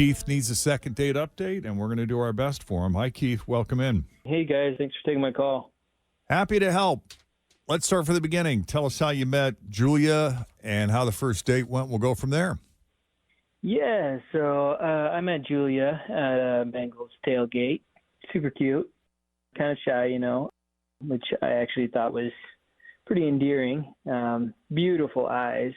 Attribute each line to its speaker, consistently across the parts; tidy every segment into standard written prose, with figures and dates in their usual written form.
Speaker 1: Keith needs a second date update, and we're going to do our best for him. Hi, Keith. Welcome in.
Speaker 2: Hey, guys. Thanks for taking my call.
Speaker 1: Happy to help. Let's start from the beginning. Tell us how you met Julia and how the first date went. We'll go from there.
Speaker 2: Yeah, so I met Julia at a Bengals tailgate. Super cute. Kind of shy, which I actually thought was pretty endearing. Beautiful eyes.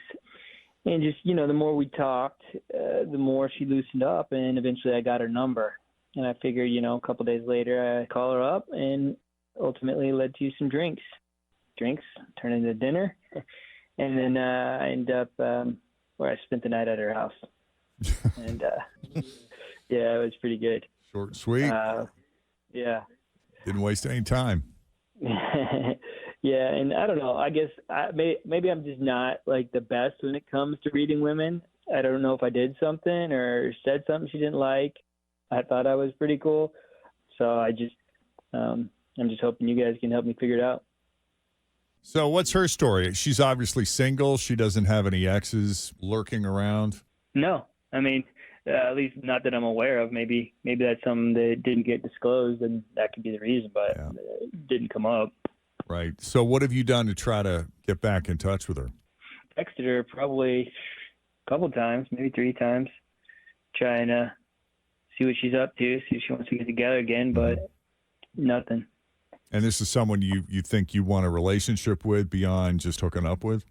Speaker 2: And just, the more we talked, the more she loosened up, and eventually I got her number. And I figured, a couple days later, I'd call her up, and ultimately led to some drinks. Drinks turned into dinner. And then I ended up where I spent the night at her house. And, yeah, it was pretty good.
Speaker 1: Short and sweet.
Speaker 2: Yeah.
Speaker 1: Didn't waste any time.
Speaker 2: Yeah, and I don't know. I guess maybe I'm just not like the best when it comes to reading women. I don't know if I did something or said something she didn't like. I thought I was pretty cool, so I'm just hoping you guys can help me figure it out.
Speaker 1: So, what's her story? She's obviously single. She doesn't have any exes lurking around.
Speaker 2: No, I mean, at least not that I'm aware of. Maybe that's something that didn't get disclosed, and that could be the reason, but it didn't come up.
Speaker 1: Right. So what have you done to try to get back in touch with her?
Speaker 2: Texted her probably a couple times, maybe 3 times, trying to see what she's up to, see if she wants to get together again, but nothing.
Speaker 1: And this is someone you think you want a relationship with beyond just hooking up with?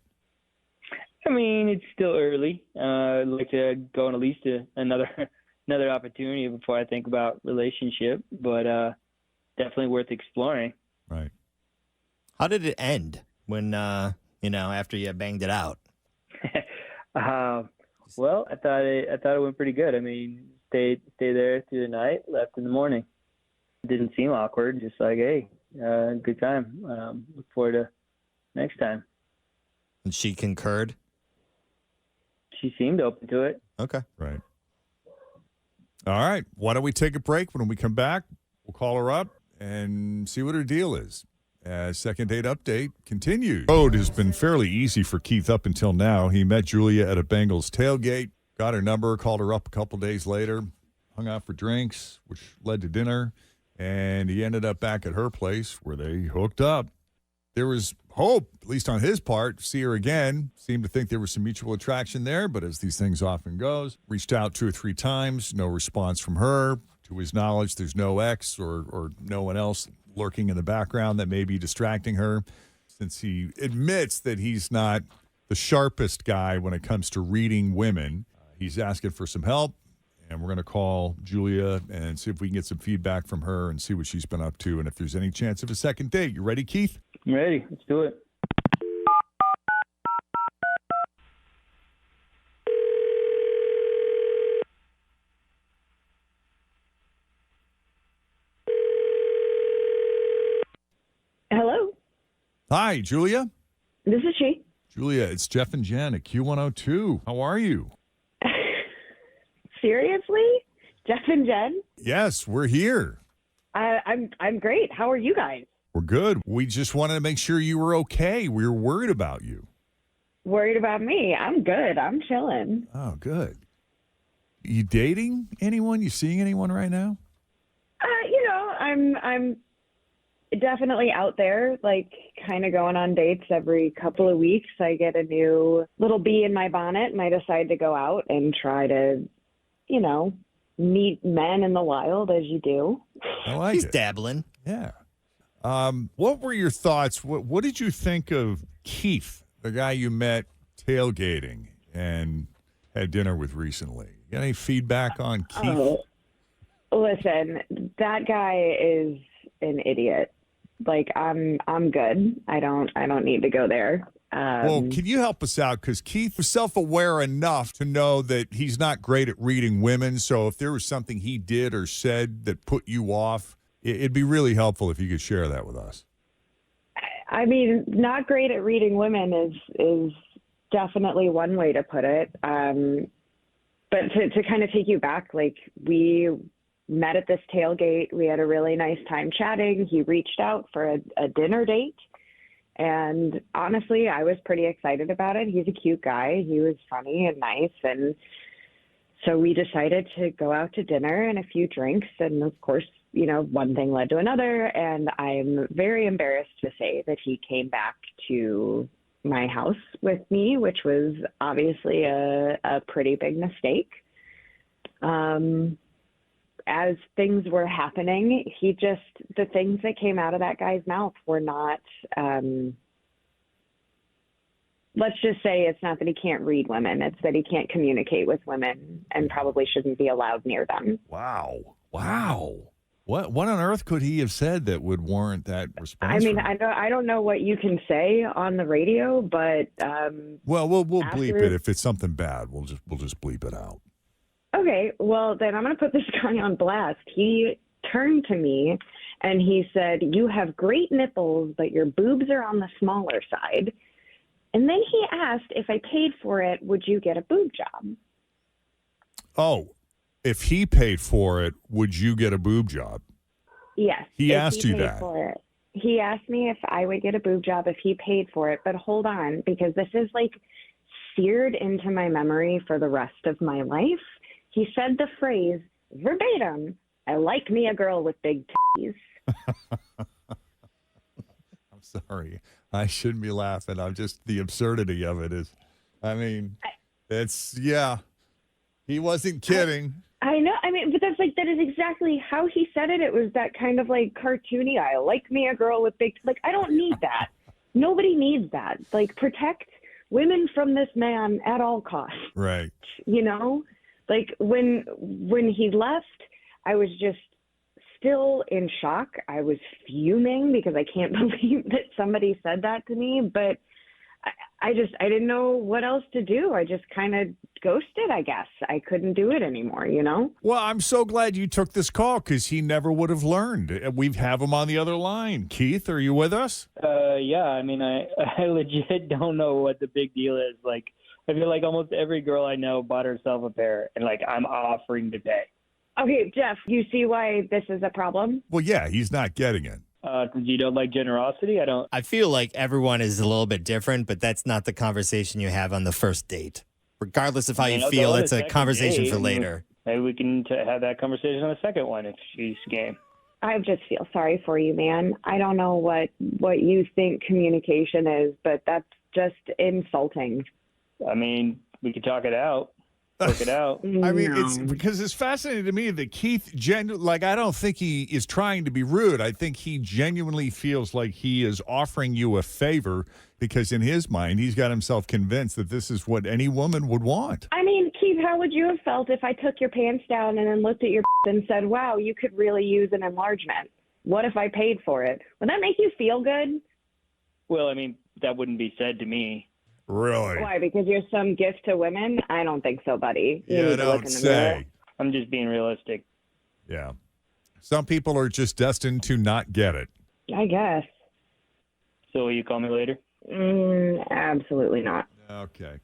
Speaker 2: I mean, it's still early. I'd like to go on at least another opportunity before I think about relationship, but definitely worth exploring.
Speaker 1: Right.
Speaker 3: How did it end when, after you banged it out?
Speaker 2: Well, I thought it went pretty good. I mean, stayed there through the night, left in the morning. It didn't seem awkward, just like, hey, good time. Look forward to next time.
Speaker 3: And she concurred?
Speaker 2: She seemed open to it.
Speaker 3: Okay.
Speaker 1: Right. All right. Why don't we take a break? When we come back, we'll call her up and see what her deal is. Second date update continues. The road has been fairly easy for Keith up until now. He met Julia at a Bengals tailgate, got her number, called her up a couple days later, hung out for drinks, which led to dinner, and he ended up back at her place where they hooked up. There was hope, at least on his part, to see her again. Seemed to think there was some mutual attraction there, but as these things often goes, reached out 2 or 3 times, no response from her. To his knowledge, there's no ex or no one else lurking in the background that may be distracting her, since he admits that he's not the sharpest guy when it comes to reading women. He's asking for some help, and we're going to call Julia and see if we can get some feedback from her and see what she's been up to and if there's any chance of a second date. You ready, Keith?
Speaker 2: I'm ready. Let's do it.
Speaker 4: Hello.
Speaker 1: Hi, Julia.
Speaker 4: This is she.
Speaker 1: Julia, it's Jeff and Jenn at Q102. How are you?
Speaker 4: Seriously? Jeff and Jenn?
Speaker 1: Yes, we're here.
Speaker 4: I'm great. How are you guys?
Speaker 1: We're good. We just wanted to make sure you were okay. We were worried about you.
Speaker 4: Worried about me? I'm good. I'm chilling.
Speaker 1: Oh, good. You dating anyone? You seeing anyone right now?
Speaker 4: I'm definitely out there, like kind of going on dates every couple of weeks. I get a new little bee in my bonnet and I decide to go out and try to, meet men in the wild as you do.
Speaker 1: I like
Speaker 3: He's
Speaker 1: it.
Speaker 3: dabbling.
Speaker 1: Yeah. What were your thoughts? What did you think of Keith, the guy you met tailgating and had dinner with recently? Got any feedback on Keith?
Speaker 4: Oh, listen, that guy is an idiot. Like I'm good. I don't need to go there.
Speaker 1: Well, can you help us out? Because Keith was self-aware enough to know that he's not great at reading women. So if there was something he did or said that put you off, it'd be really helpful if you could share that with us.
Speaker 4: I mean, not great at reading women is definitely one way to put it. But to kind of take you back, like we met at this tailgate. We had a really nice time chatting. He reached out for a dinner date. And honestly, I was pretty excited about it. He's a cute guy. He was funny and nice. And So we decided to go out to dinner and a few drinks. And of course, one thing led to another. And I'm very embarrassed to say that he came back to my house with me, which was obviously a pretty big mistake. As things were happening, the things that came out of that guy's mouth were not, let's just say it's not that he can't read women. It's that he can't communicate with women and probably shouldn't be allowed near them.
Speaker 1: Wow. What on earth could he have said that would warrant that response?
Speaker 4: I mean, I don't know what you can say on the radio, but
Speaker 1: well, we'll bleep it if it's something bad. We'll just bleep it out.
Speaker 4: Okay, well then I'm going to put this guy on blast. He turned to me and he said, "You have great nipples, but your boobs are on the smaller side." And then he asked, if I paid for it, would you get a boob job?
Speaker 1: Oh, if he paid for it, would you get a boob job?
Speaker 4: Yes.
Speaker 1: He asked you that.
Speaker 4: For it. He asked me if I would get a boob job if he paid for it. But hold on, because this is like seared into my memory for the rest of my life. He said the phrase verbatim, "I like me a girl with big titties."
Speaker 1: I'm sorry. I shouldn't be laughing. I'm just, the absurdity of it is, he wasn't kidding.
Speaker 4: I know. I mean, but that is exactly how he said it. It was that kind of like cartoony, "I like me a girl with big," I don't need that. Nobody needs that. Like, protect women from this man at all costs.
Speaker 1: Right.
Speaker 4: Like when he left, I was just still in shock. I was fuming because I can't believe that somebody said that to me, but I didn't know what else to do. I just kind of ghosted, I guess. I couldn't do it anymore,
Speaker 1: Well, I'm so glad you took this call because he never would have learned. We have him on the other line. Keith, are you with us?
Speaker 2: Yeah, I mean, I legit don't know what the big deal is. Like, I feel like almost every girl I know bought herself a pair, and I'm offering to pay.
Speaker 4: Okay, Jeff, you see why this is a problem?
Speaker 1: Well, yeah, he's not getting it.
Speaker 2: You don't like generosity? I don't.
Speaker 3: I feel like everyone is a little bit different, but that's not the conversation you have on the first date. Regardless of how you feel, it's a conversation for later.
Speaker 2: Maybe we can have that conversation on the second one if she's game.
Speaker 4: I just feel sorry for you, man. I don't know what you think communication is, but that's just insulting.
Speaker 2: I mean, we could talk it out. Work it out.
Speaker 1: I mean, it's because it's fascinating to me that Keith, I don't think he is trying to be rude. I think he genuinely feels like he is offering you a favor because in his mind, he's got himself convinced that this is what any woman would want.
Speaker 4: I mean, Keith, how would you have felt if I took your pants down and then looked at your and said, "Wow, you could really use an enlargement"? What if I paid for it? Would that make you feel good?
Speaker 2: Well, I mean, that wouldn't be said to me.
Speaker 1: Really?
Speaker 4: Why? Because you're some gift to women? I don't think so, buddy. You
Speaker 1: Yeah,
Speaker 4: need to look
Speaker 1: don't
Speaker 4: in the mirror.
Speaker 1: say.
Speaker 2: I'm just being realistic.
Speaker 1: Yeah. Some people are just destined to not get it.
Speaker 4: I guess.
Speaker 2: So will you call me later?
Speaker 4: Absolutely not.
Speaker 1: Okay.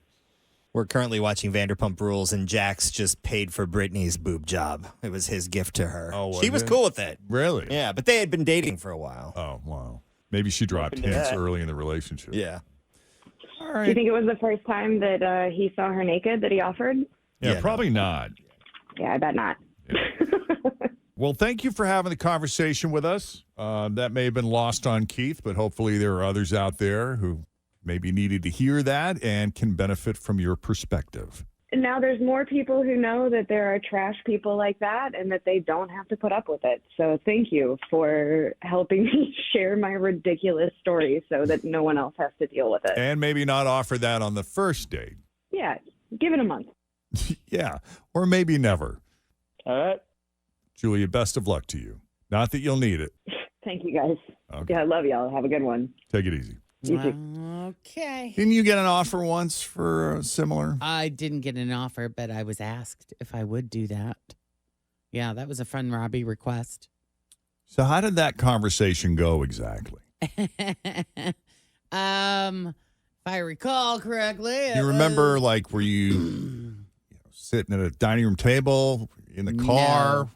Speaker 3: We're currently watching Vanderpump Rules, and Jax just paid for Brittany's boob job. It was his gift to her.
Speaker 1: Oh,
Speaker 3: she was cool with it.
Speaker 1: Really?
Speaker 3: Yeah, but they had been dating for a while.
Speaker 1: Oh, wow. Maybe she dropped
Speaker 2: Open to
Speaker 1: hints
Speaker 2: that.
Speaker 1: early in the relationship.
Speaker 3: Yeah.
Speaker 1: All
Speaker 4: Do you
Speaker 1: right.
Speaker 4: think it was the first time that he saw her naked that he offered?
Speaker 1: Yeah,
Speaker 3: Yeah,
Speaker 1: probably not.
Speaker 4: Yeah, I bet not.
Speaker 1: Well, thank you for having the conversation with us. That may have been lost on Keith, but hopefully there are others out there who maybe needed to hear that and can benefit from your perspective.
Speaker 4: Now there's more people who know that there are trash people like that and that they don't have to put up with it. So thank you for helping me share my ridiculous story so that no one else has to deal with it.
Speaker 1: And maybe not offer that on the first date.
Speaker 4: Yeah, give it a month.
Speaker 1: Yeah, or maybe never.
Speaker 2: All right.
Speaker 1: Julia, best of luck to you. Not that you'll need it.
Speaker 4: Thank you, guys.
Speaker 1: Okay.
Speaker 4: Yeah, I love y'all. Have a good one.
Speaker 1: Take it easy.
Speaker 4: You too.
Speaker 5: Okay.
Speaker 1: Didn't you get an offer once for similar?
Speaker 5: I didn't get an offer, but I was asked if I would do that. Yeah, that was a friend Robbie request.
Speaker 1: So how did that conversation go exactly?
Speaker 5: If I recall correctly,
Speaker 1: You remember, like, were you, sitting at a dining room table in the car?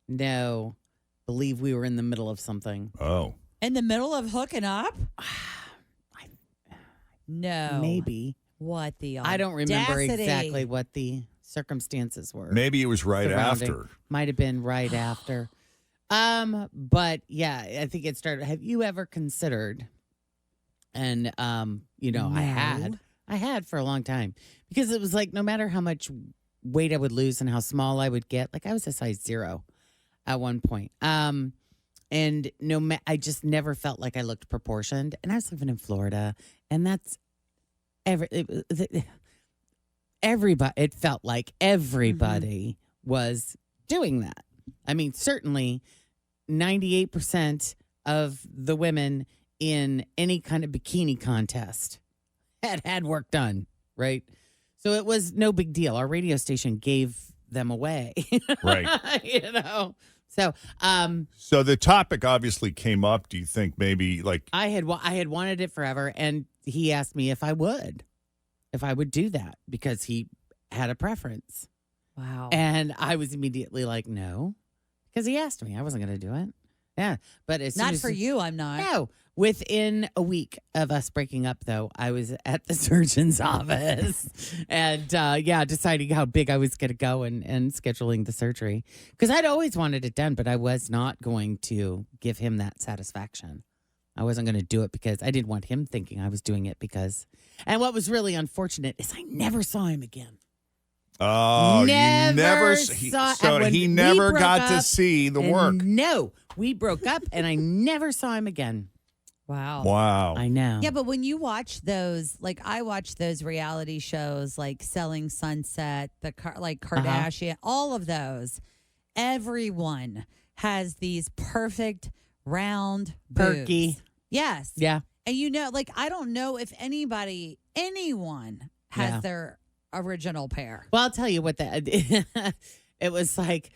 Speaker 5: No. Believe we were in the middle of something.
Speaker 1: Oh.
Speaker 6: In the middle of hooking up? No.
Speaker 5: Maybe.
Speaker 6: What the
Speaker 5: I don't remember
Speaker 6: audacity.
Speaker 5: exactly what the circumstances were.
Speaker 1: Maybe it was right
Speaker 5: surrounding.
Speaker 1: after.
Speaker 5: Might have been right after. But yeah, I think it started. Have you ever considered? And
Speaker 6: No.
Speaker 5: I had for a long time because it was like no matter how much weight I would lose and how small I would get, like I was a size 0 at one point. And I just never felt like I looked proportioned. And I was living in Florida, and that's everybody. It felt like everybody was doing that. I mean, certainly 98% of the women in any kind of bikini contest had work done, right? So it was no big deal. Our radio station gave them away.
Speaker 1: Right.
Speaker 5: So,
Speaker 1: So the topic obviously came up. Do you think maybe like
Speaker 5: I had wanted it forever, and he asked me if I would do that because he had a preference.
Speaker 6: Wow.
Speaker 5: And I was immediately like, no, because he asked me. I wasn't going to do it. Yeah. But as soon
Speaker 6: Not
Speaker 5: as
Speaker 6: for you, I'm not.
Speaker 5: No. Within a week of us breaking up, though, I was at the surgeon's office and, deciding how big I was going to go and scheduling the surgery. Because I'd always wanted it done, but I was not going to give him that satisfaction. I wasn't going to do it because I didn't want him thinking I was doing it because. And what was really unfortunate is I never saw him again.
Speaker 1: oh,
Speaker 5: Never
Speaker 1: he
Speaker 5: saw-
Speaker 1: so
Speaker 5: and when
Speaker 1: he
Speaker 5: we
Speaker 1: never
Speaker 5: broke
Speaker 1: got to
Speaker 5: up,
Speaker 1: see the
Speaker 5: And
Speaker 1: work.
Speaker 5: No, we broke up and I never saw him again.
Speaker 6: Wow.
Speaker 1: Wow.
Speaker 5: I know.
Speaker 6: Yeah, but when you watch those, like I watch those reality shows, like Selling Sunset, Kardashian, all of those, everyone has these perfect round
Speaker 5: Perky.
Speaker 6: boobs. Yes.
Speaker 5: Yeah.
Speaker 6: And I don't know if anyone has
Speaker 5: Yeah.
Speaker 6: their original pair.
Speaker 5: Well, I'll tell you what that it was like.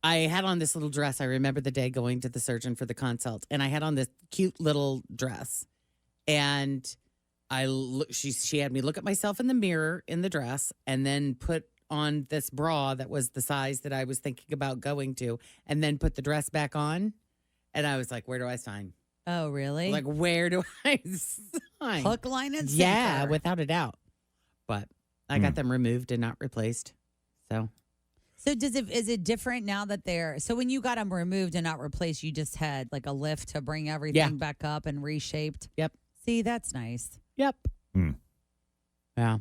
Speaker 5: I had on this little dress. I remember the day going to the surgeon for the consult, and I had on this cute little dress. And she had me look at myself in the mirror in the dress, and then put on this bra that was the size that I was thinking about going to, and then put the dress back on. And I was like, "Where do I sign?
Speaker 6: Oh, really?
Speaker 5: Like, where do I sign?"
Speaker 6: Hook, line, and sinker.
Speaker 5: Yeah, without a doubt. But I got them removed and not replaced. So.
Speaker 6: So is it different now that so when you got them removed and not replaced, you just had like a lift to bring everything back up and reshaped?
Speaker 5: Yep.
Speaker 6: See, that's nice.
Speaker 5: Yep. Yeah.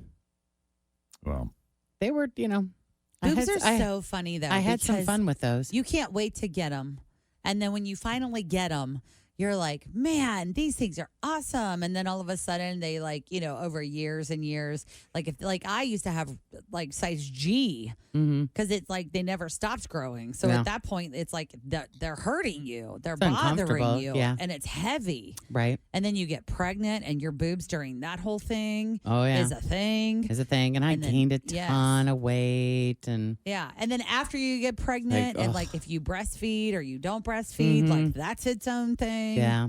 Speaker 1: Well,
Speaker 5: They were,
Speaker 6: Boobs are so funny though.
Speaker 5: I had some
Speaker 6: because
Speaker 5: fun with those.
Speaker 6: You can't wait to get them. And then when you finally get them, you're like, man, these things are awesome. And then all of a sudden they over years and years, I used to have like size G because it's like they never stopped growing. So at that point, it's like they're hurting you. They're bothering you.
Speaker 5: Yeah.
Speaker 6: And it's heavy.
Speaker 5: Right.
Speaker 6: And then you get pregnant and your boobs during that whole thing is a thing.
Speaker 5: And I gained a ton of weight. And
Speaker 6: yeah. And then after you get pregnant and if you breastfeed or you don't breastfeed, that's its own thing.
Speaker 5: yeah.